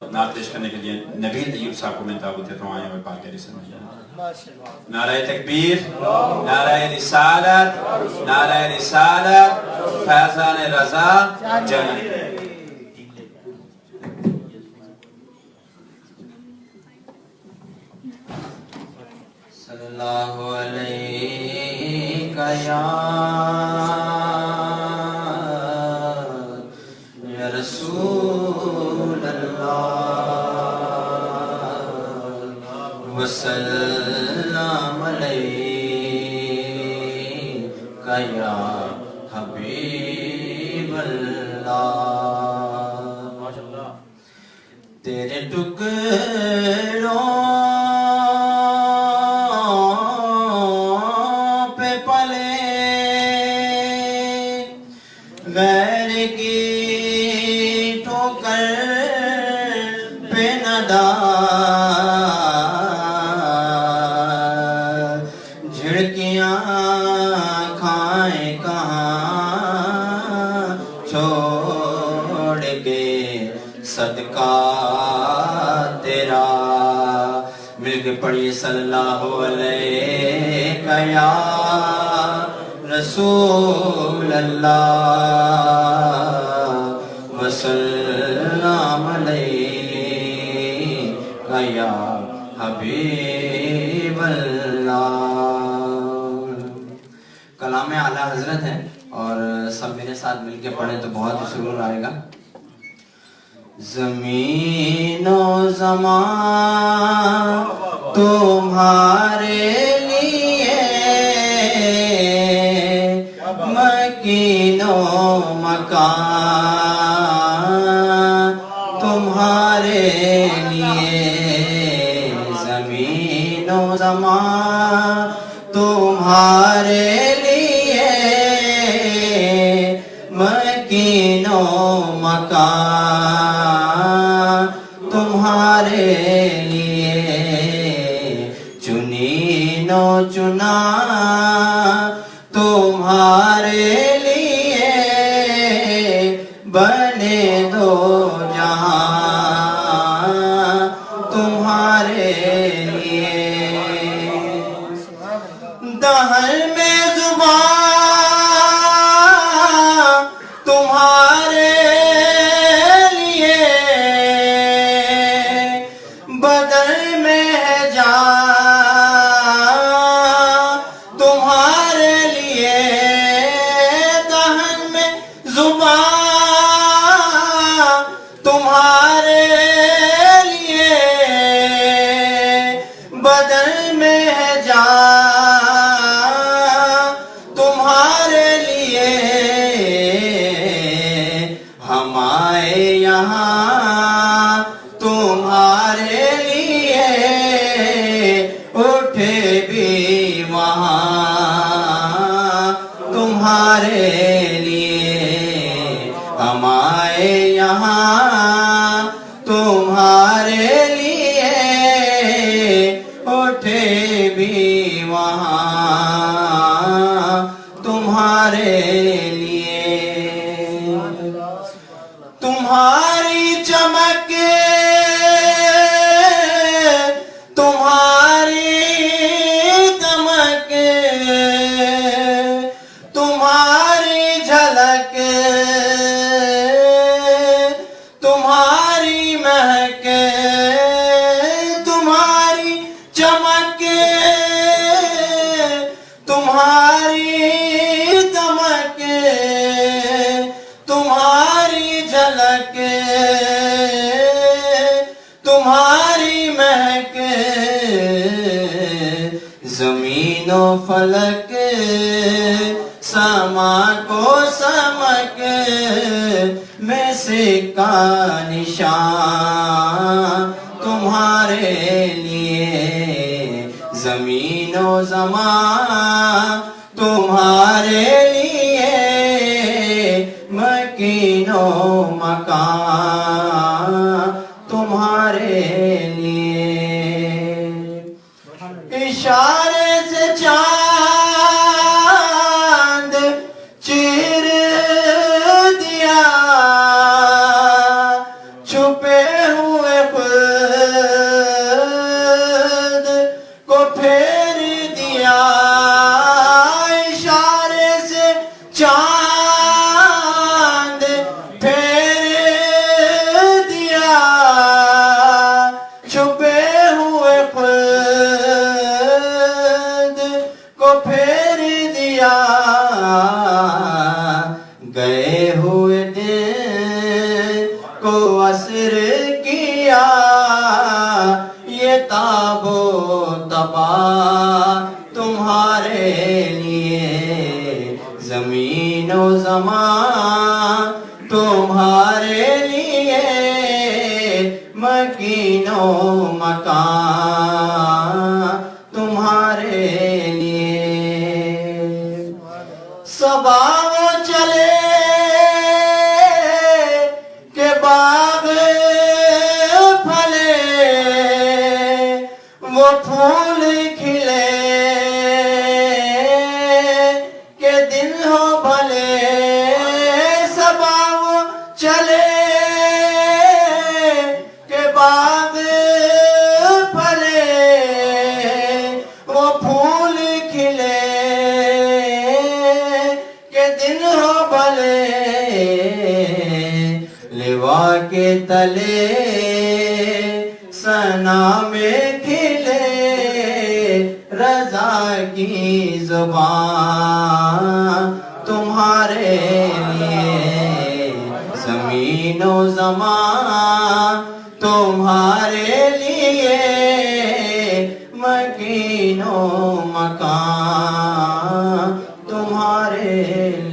نعت پیش کرنے کے لیے نبیل ایوب صاحب کو میں دعوت دیتا ہوں، آئیں اور پاک کے رسم نعرہ تکبیر، نعرہ رسالت، نعرہ رسالت، فیضان رضا جنت۔ صلی اللہ علیہ یا رسول اللہ وسلم علیک یا حبیب اللہ۔ تیرے ٹکڑوں پہ پلے غیر کی ٹھوکر پہ نہ ڈال، جھڑکیاں کھائیں کہاں چھوڑ کے صدقہ تیرا۔ مل کے پڑھیے صلی اللہ علیہ یا رسول اللہ وسلم علیہ یا حبیب اللہ۔ کلام اعلیٰ حضرت ہے اور سب میرے ساتھ مل کے پڑھیں تو بہت ہی سرور آئے گا۔ زمین و زمان تمہارے لیے، مکین و مکان تمہارے لیے، زمین و زمان تمہارے لیے، مکین و مکان تمہارے لیے، چنین و چنا تمہارے لیے، بنے دو جہاں تمہارے لیے، دہن میں زبان تمہارے لیے، بدن میں ہے جان تمہارے لیے، دہن میں زبان تمہارے لیے، بدن میں ہے جان تمہارے لیے، ہم آئے یہاں تمہارے لیے، اٹھے بھی وہاں تمہارے لیے، ہم آئے یہاں تمہارے لیے، اٹھے بھی وہاں تمہارے لیے، تمہاری چمک تمہاری دمک تمہاری جھلک تمہاری مہک، تمہاری چمک تمہاری دمک تمہاری جھلک تمہاری مہک، زمین و فلک سما کو سمک میں سے کا نشان تمہارے لیے، زمین و زمان تمہارے لیے، مکین و مکان تمہارے لیے، اشارے سے چاند چیر دیا، چھپے ہوئے زمین و زمان تمہارے لیے مکین و مکان تمہارے لیے صبا وہ چلے کہ باغ پھلے وہ پھول کھلے کہ دن ہو بھلے صبا وہ چلے کہ باغ پھلے وہ پھول کھلے کہ دن ہو بھلے لوا کے تلے ثنا میں کھلے رضا کی زبان تمہارے لیے زمین و زمان تمہارے لیے مکین و مکان تمہارے لیے